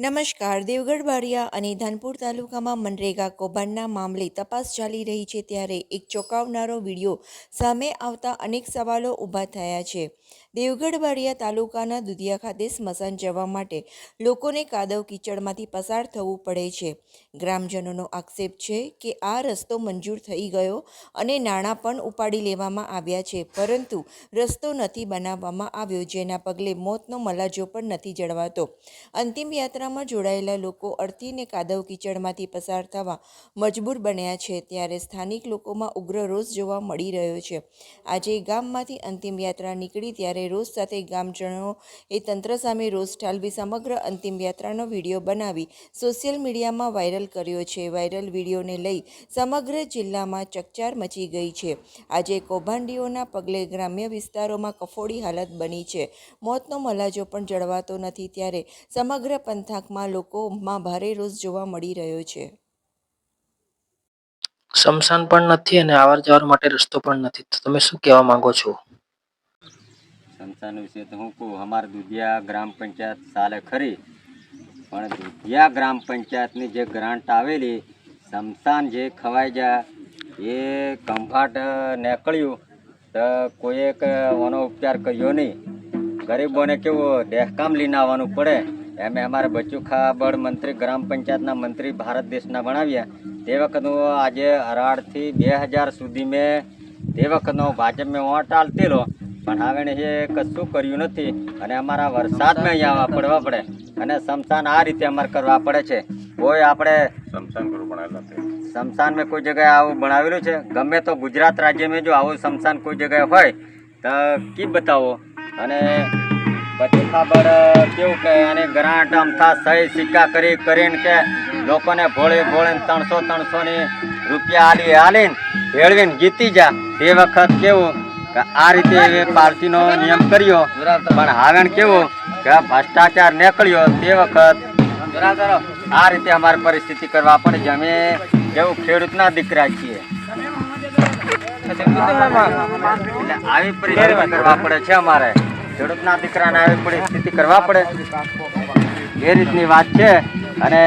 નમસ્કાર. દેવગઢ બારિયા અને ધાનપુર તાલુકામાં મનરેગા કૌભાંડના મામલે તપાસ ચાલી રહી છે ત્યારે એક ચોંકાવનારો વિડીયો સામે આવતા અનેક સવાલો ઊભા થયા છે. દેવગઢ બારિયા તાલુકાના દુધિયા ખાતે સ્મશાન જવા માટે લોકોને કાદવ કીચડમાંથી પસાર થવું પડે છે. ગ્રામજનોનો આક્ષેપ છે કે આ રસ્તો મંજૂર થઈ ગયો અને નાણાં પણ ઉપાડી લેવામાં આવ્યા છે, પરંતુ રસ્તો નથી બનાવવામાં આવ્યો, જેના પગલે મોતનો મલાજો પણ નથી જળવાતો. અંતિમ યાત્રામાં જોડાયેલા લોકો અડધીને કાદવ કીચડમાંથી પસાર થવા મજબૂર બન્યા છે ત્યારે સ્થાનિક લોકોમાં ઉગ્ર રોષ જોવા મળી રહ્યો છે. આજે ગામમાંથી અંતિમ યાત્રા નીકળી ત્યારે રોષ સાથે ગામજનોએ તંત્ર સામે રોષ ઠાલવી સમગ્ર અંતિમ યાત્રાનો વિડીયો બનાવી સોશિયલ મીડિયામાં વાયરલ કર્યો છે. વાયરલ વિડીયોને લઈ સમગ્ર જિલ્લામાં ચકચાર મચી ગઈ છે. આજે કૌભાંડીઓના પગલે ગ્રામ્ય વિસ્તારોમાં કફોડી હાલત બની છે. મોતનો મલાજો પણ જળવાતો નથી ત્યારે સમગ્ર પંથકમાં લોકોમાં ભારે રોષ જોવા મળી રહ્યો છે. સ્મશાન પણ નથી અને આવર જવર માટે રસ્તો પણ નથી, તો તમે શું કહેવા માંગો છો? સ્મશાન વિશે તો હું કહું, અમારે દુધિયા ગ્રામ પંચાયત ચાલે ખરી, પણ દુધિયા ગ્રામ પંચાયતની જે ગ્રાન્ટ આવેલી સ્મશાન જે ખવાઈ જાય એ કંફાટ નીકળ્યું તો કોઈએ ઓનો ઉપચાર કર્યો નહીં. ગરીબોને કેવું દહેકામ લઈને આવવાનું પડે. એમે અમારા બચ્ચુ ખાબડ મંત્રી ગ્રામ પંચાયતના મંત્રી ભારત દેશના બનાવ્યા. તે વખતનું આજે 18થી 2000 સુધી મેં તે વખતનો ભાજપ મેં વોટ આલતેલો, પણ હવે એ કશું કર્યું નથી અને અમારા વરસાદમાં અહીંયા આવવા પડવા પડે અને સ્મશાન આ રીતે અમારે કરવા પડે છે. કોઈ આપણે સ્મશાન મેં કોઈ જગ્યાએ આવું બનાવેલું છે? ગમે તો ગુજરાત રાજ્યમાં જો આવું સ્મશાન કોઈ જગ્યાએ હોય તો કી બતાવો. અને પછી ખબર કેવું કે અને ગ્રાન્ટ અમથા સહી સિક્કા કરીને કે લોકોને ભોળે 300ની રૂપિયા આલીને ભેળવીને જીતી જા. તે વખત કેવું કે આ રીતે પાર્ટીનો નિયમ કર્યો, પણ હવે કેવું કે ભ્રષ્ટાચાર નીકળ્યો. તે વખત આ રીતે અમારી પરિસ્થિતિ કરવા પડે છે. અમે જેવું ખેડૂતના દીકરા છીએ એટલે આવી પરિસ્થિતિ કરવા પડે છે. અમારે ખેડૂતના દીકરાને આવી પરિસ્થિતિ કરવા પડે એ રીતની વાત છે. અને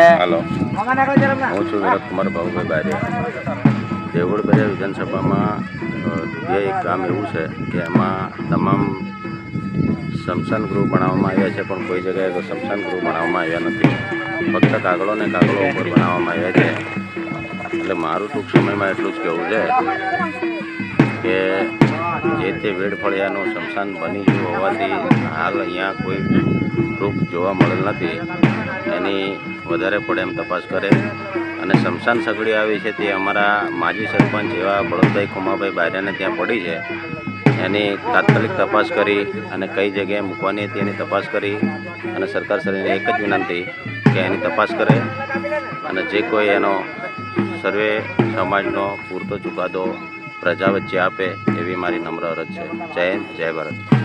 હું છું વિનોદકુમાર ભાઉભાઈ બારિયા. દેવગઢ બારિયા વિધાનસભામાં એક ગામ એવું છે કે એમાં તમામ સ્મશાન ગૃહ બનાવવામાં આવ્યા છે, પણ કોઈ જગ્યાએ સ્મશાન ગૃહ બનાવવામાં આવ્યા નથી. ફક્ત કાગળો ને કાગળો ઉપર બનાવવામાં આવ્યા છે. એટલે મારું ટૂંક સમયમાં એટલું જ કહેવું છે કે જે તે વેડફળિયાનું સ્મશાન બની ગયું હોવાથી હાલ અહીંયા કોઈ પ્રૂફ જોવા મળેલ નથી. એની વધારે પડે એમ તપાસ કરે અને સ્મશાન સગડી આવી છે તે અમારા માજી સરપંચ એવા બળદભાઈ ખુમાભાઈ બારિયાને ત્યાં પડી છે. એની તાત્કાલિક તપાસ કરી અને કઈ જગ્યાએ મૂકવાની હતી એની તપાસ કરી અને સરકારશ્રીને એક જ વિનંતી કે એની તપાસ કરે અને જે કોઈ એનો સર્વે સમાજનો પૂરતો ચુકાદો પ્રજા વચ્ચે આપે એવી મારી નમ્ર અરજ છે. જય હિન્દ, જય ભારત.